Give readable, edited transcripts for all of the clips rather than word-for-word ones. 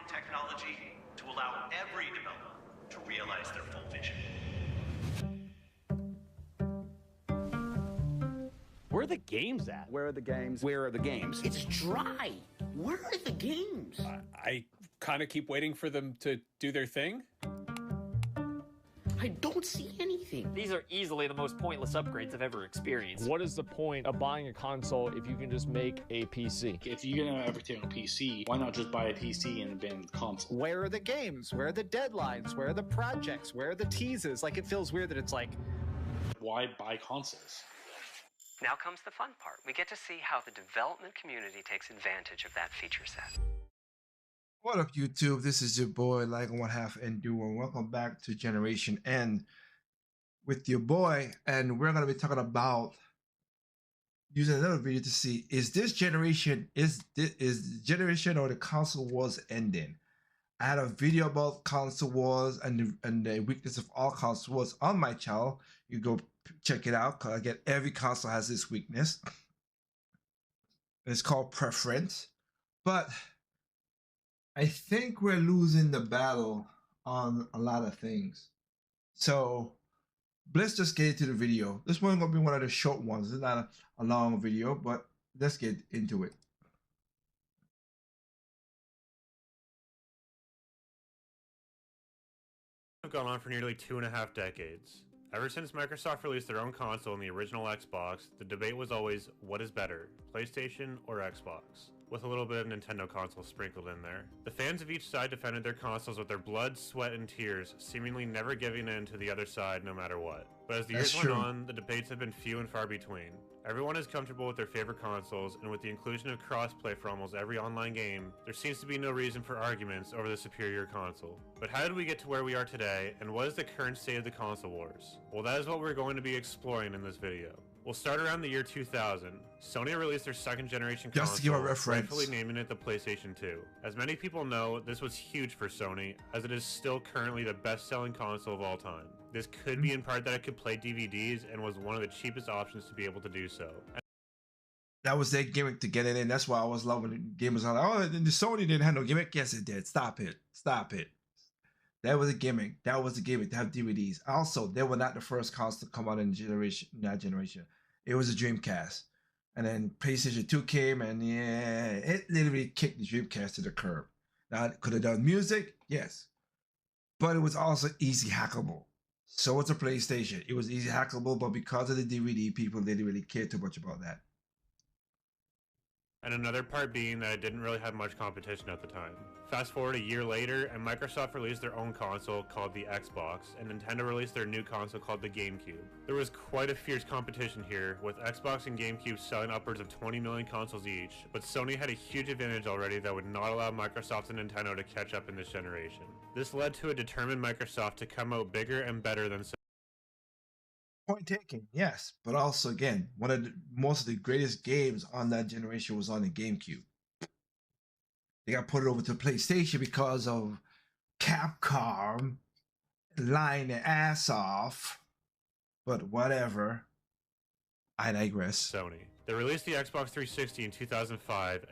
technology to allow every developer to realize their full vision. Where are the games at? Where are the games? Where are the games? It's dry. Where are the games? I kind of keep waiting for them to do their thing. I don't see anything. These are easily the most pointless upgrades I've ever experienced. What is the point of buying a console if you can just make a PC? If you're gonna have everything on PC, why not just buy a PC and abandon the console? Where are the games? Where are the deadlines? Where are the projects? Where are the teases? Like, it feels weird that it's like, Why buy consoles? Now comes the fun part. We get to see how the development community takes advantage of that feature set. What up, YouTube? This is your boy, Like One Half Endure, and welcome back to Generation End with your boy. And we're going to be talking about using another video to see, is this generation, is generation or the console wars ending? I had a video about console wars and the weakness of all console wars on my channel. You go check it out, because again, every console has this weakness. It's called preference. But I think we're losing the battle on a lot of things. So let's just get into the video. This one's gonna be one of the short ones. It's not a long video, but let's get into it. Have gone on for nearly 2.5 decades. Ever since Microsoft released their own console in the original Xbox, the debate was always, what is better, PlayStation or Xbox? With a little bit of Nintendo console sprinkled in there. The fans of each side defended their consoles with their blood, sweat, and tears, seemingly never giving in to the other side no matter what. But as the years went on, the debates have been few and far between. Everyone is comfortable with their favorite consoles, and with the inclusion of crossplay for almost every online game, there seems to be no reason for arguments over the superior console. But how did we get to where we are today, and what is the current state of the console wars? Well, that is what we're going to be exploring in this video. We'll start around the year 2000. Sony released their second generation console, just to give a reference, rightfully naming it the PlayStation 2. As many people know, this was huge for Sony, as it is still currently the best-selling console of all time. This could be in part that it could play DVDs and was one of the cheapest options to be able to do so. That was their gimmick to get it in. That's why I was loving the gamers on. Oh, the Sony didn't have no gimmick. Yes, it did. Stop it. Stop it. That was a gimmick. That was a gimmick to have DVDs. Also, they were not the first console to come out in that generation. It was a Dreamcast. And then PlayStation 2 came, and yeah, it literally kicked the Dreamcast to the curb. Now, it could have done music, yes. But it was also easy hackable. So was a PlayStation. It was easy hackable, but because of the DVD, people didn't really care too much about that. And another part being that it didn't really have much competition at the time. Fast forward a year later, and Microsoft released their own console called the Xbox, and Nintendo released their new console called the GameCube. There was quite a fierce competition here, with Xbox and GameCube selling upwards of 20 million consoles each, but Sony had a huge advantage already that would not allow Microsoft and Nintendo to catch up in this generation. This led to a determined Microsoft to come out bigger and better than Sony. Point taken, yes, but also again, most of the greatest games on that generation was on the GameCube. They got put over to PlayStation because of Capcom lying their ass off, but whatever. I digress. Sony. They released the Xbox 360 in 2005,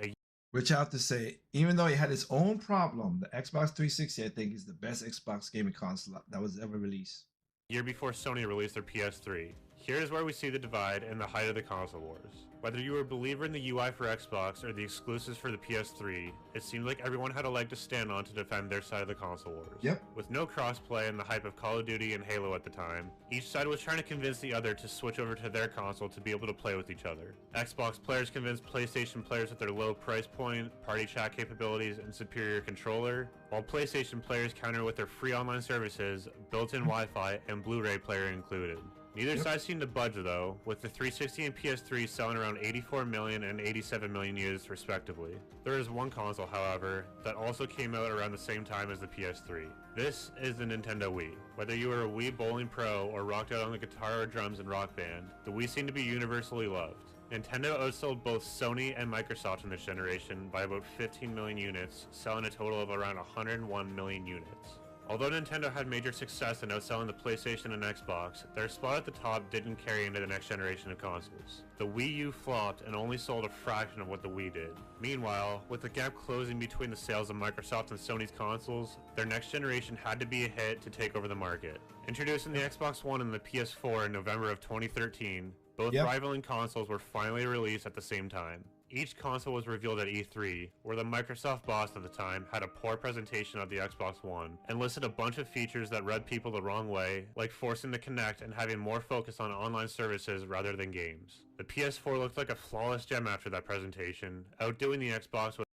which I have to say, even though it had its own problem, the Xbox 360 I think is the best Xbox gaming console that was ever released. Year before Sony released their PS3. Here is where we see the divide and the height of the console wars. Whether you were a believer in the UI for Xbox or the exclusives for the PS3, it seemed like everyone had a leg to stand on to defend their side of the console wars. Yep. With no crossplay and the hype of Call of Duty and Halo at the time, each side was trying to convince the other to switch over to their console to be able to play with each other. Xbox players convinced PlayStation players with their low price point, party chat capabilities, and superior controller, while PlayStation players countered with their free online services, built-in Wi-Fi, and Blu-ray player included. Neither side seemed to budge though, with the 360 and PS3 selling around 84 million and 87 million units respectively. There is one console, however, that also came out around the same time as the PS3. This is the Nintendo Wii. Whether you were a Wii Bowling Pro or rocked out on the guitar or drums in Rock Band, the Wii seemed to be universally loved. Nintendo outsold both Sony and Microsoft in this generation by about 15 million units, selling a total of around 101 million units. Although Nintendo had major success in outselling the PlayStation and Xbox, their spot at the top didn't carry into the next generation of consoles. The Wii U flopped and only sold a fraction of what the Wii did. Meanwhile, with the gap closing between the sales of Microsoft and Sony's consoles, their next generation had to be a hit to take over the market. Introducing the Xbox One and the PS4 in November of 2013, both rivaling consoles were finally released at the same time. Each console was revealed at E3, where the Microsoft boss at the time had a poor presentation of the Xbox One, and listed a bunch of features that rubbed people the wrong way, like forcing the Kinect and having more focus on online services rather than games. The PS4 looked like a flawless gem after that presentation, outdoing the Xbox with...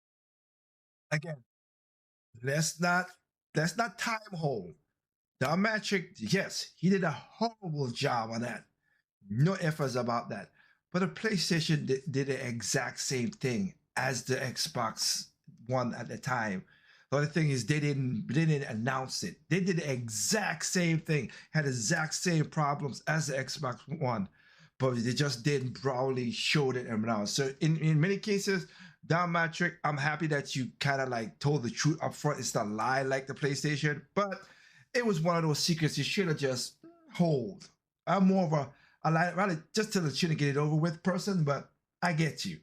Again, let's not time hold. Matrix, yes, he did a horrible job on that. No efforts about that. But the PlayStation did the exact same thing as the Xbox One at the time. The only thing is they didn't announce it. They did the exact same thing, had the exact same problems as the Xbox One, but they just didn't probably show it and announce. So in many cases, Matrix, I'm happy that you kind of like told the truth up front. It's not a lie like the PlayStation, but it was one of those secrets you should have just hold. I'm more of a rather just tell the shit and get it over with person, but I get you.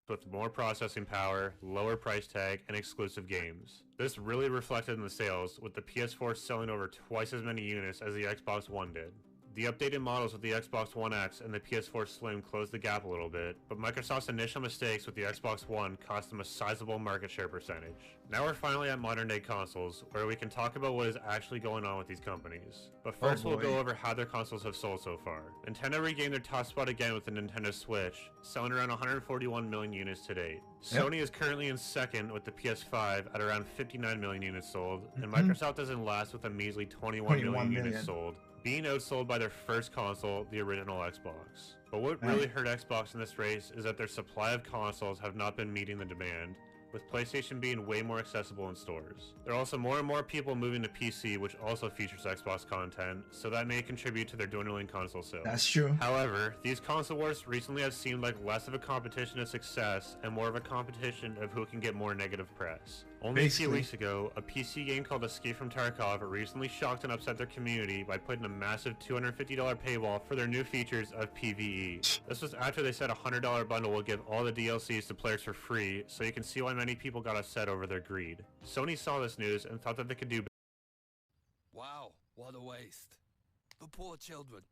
With more processing power, lower price tag, and exclusive games. This really reflected in the sales, with the PS4 selling over twice as many units as the Xbox One did. The updated models with the Xbox One X and the PS4 Slim closed the gap a little bit, but Microsoft's initial mistakes with the Xbox One cost them a sizable market share percentage. Now we're finally at modern day consoles, where we can talk about what is actually going on with these companies. But first we'll go over how their consoles have sold so far. Nintendo regained their top spot again with the Nintendo Switch, selling around 141 million units to date. Sony is currently in second with the PS5 at around 59 million units sold, and Microsoft is in last with a measly 21 million units sold, being outsold by their first console, the original Xbox. But what really hurt Xbox in this race is that their supply of consoles have not been meeting the demand, with PlayStation being way more accessible in stores. There are also more and more people moving to PC, which also features Xbox content, so that may contribute to their dwindling console sales. That's true. However, these console wars recently have seemed like less of a competition of success and more of a competition of who can get more negative press. Only a few weeks ago, a PC game called Escape from Tarkov recently shocked and upset their community by putting a massive $250 paywall for their new features of PvE. This was after they said a $100 bundle will give all the DLCs to players for free, so you can see why many people got upset over their greed. Sony saw this news and thought that they could do Wow, what a waste. The poor children.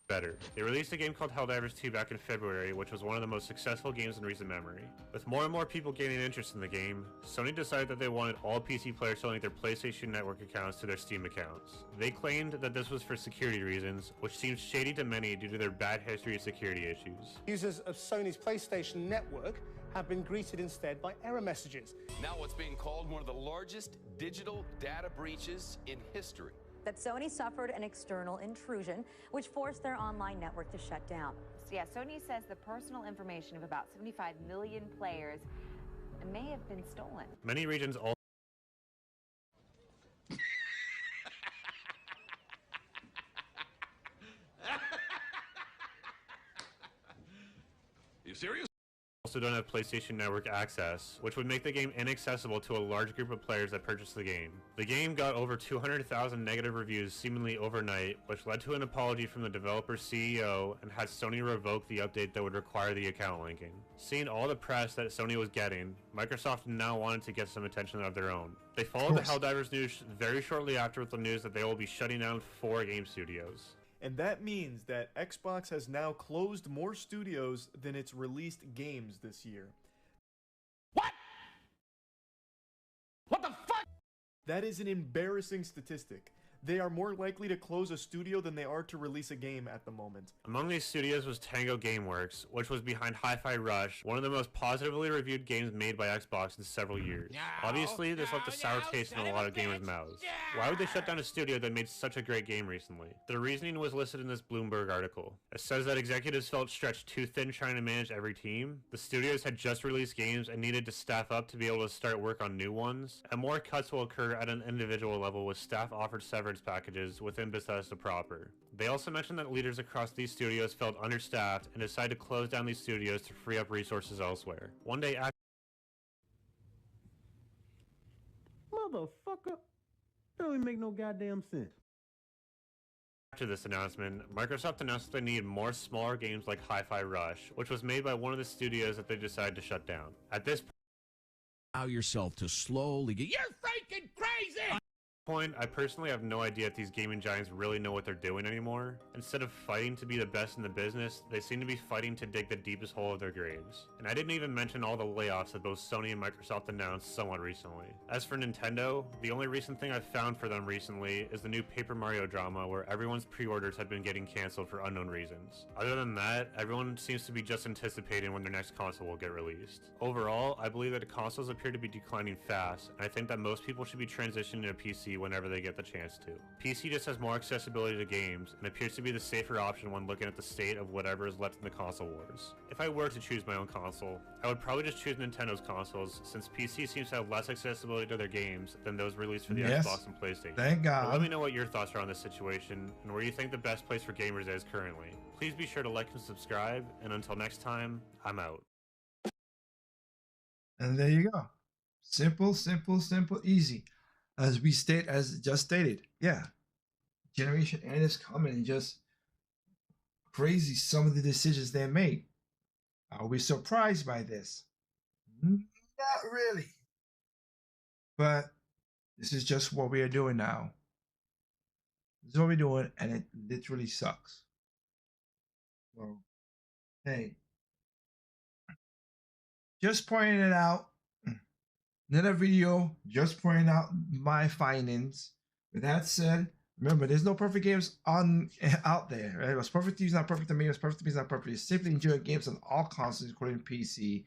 better. They released a game called Helldivers 2 back in February, which was one of the most successful games in recent memory. With more and more people gaining interest in the game, Sony decided that they wanted all PC players to link their PlayStation Network accounts to their Steam accounts. They claimed that this was for security reasons, which seems shady to many due to their bad history of security issues. Users of Sony's PlayStation Network have been greeted instead by error messages. Now what's being called one of the largest digital data breaches in history. That Sony suffered an external intrusion, which forced their online network to shut down. Yeah, Sony says the personal information of about 75 million players may have been stolen. Many regions also You serious? also don't have PlayStation Network access, which would make the game inaccessible to a large group of players that purchased the game. The game got over 200,000 negative reviews seemingly overnight, which led to an apology from the developer's CEO and had Sony revoke the update that would require the account linking. Seeing all the press that Sony was getting, Microsoft now wanted to get some attention of their own. They followed the Helldivers news very shortly after with the news that they will be shutting down 4 game studios. And that means that Xbox has now closed more studios than its released games this year. What? What the fuck? That is an embarrassing statistic. They are more likely to close a studio than they are to release a game at the moment. Among these studios was Tango Gameworks, which was behind Hi-Fi Rush, one of the most positively reviewed games made by Xbox in several years. Obviously, this left a sour taste in a lot of gamers' mouths. Why would they shut down a studio that made such a great game recently? The reasoning was listed in this Bloomberg article. It says that executives felt stretched too thin trying to manage every team. The studios had just released games and needed to staff up to be able to start work on new ones, and more cuts will occur at an individual level with staff offered severance packages within Bethesda proper. They also mentioned that leaders across these studios felt understaffed and decided to close down these studios to free up resources elsewhere. One day after Motherfucker. That don't even make no goddamn sense. After this announcement, Microsoft announced that they needed more smaller games like Hi-Fi Rush, which was made by one of the studios that they decided to shut down. At this Allow yourself to slowly get. You're freaking crazy! point, I personally have no idea if these gaming giants really know what they're doing anymore. Instead of fighting to be the best in the business, they seem to be fighting to dig the deepest hole of their graves. And I didn't even mention all the layoffs that both Sony and Microsoft announced somewhat recently. As for Nintendo, the only recent thing I've found for them recently is the new Paper Mario drama where everyone's pre-orders have been getting cancelled for unknown reasons. Other than that, everyone seems to be just anticipating when their next console will get released. Overall, I believe that the consoles appear to be declining fast, and I think that most people should be transitioning to PC whenever they get the chance to. PC just has more accessibility to games and appears to be the safer option when looking at the state of whatever is left in the console wars. If I were to choose my own console, I would probably just choose Nintendo's consoles since PC seems to have less accessibility to their games than those released for the Xbox and PlayStation. Thank God. But let me know what your thoughts are on this situation and where you think the best place for gamers is currently. Please be sure to like and subscribe, and until next time, I'm out. And there you go. Simple, simple, simple, easy. As just stated, yeah. Generation N is coming, and just crazy some of the decisions they made. Are we surprised by this? Not really. But this is just what we are doing now. This is what we're doing, and it literally sucks. So, hey. Just pointing it out. Another video just pointing out my findings. With that said, remember, there's no perfect games out there. Right? What's perfect to you is not perfect to me. What's perfect to me is not perfect. You simply enjoy games on all consoles, including PC.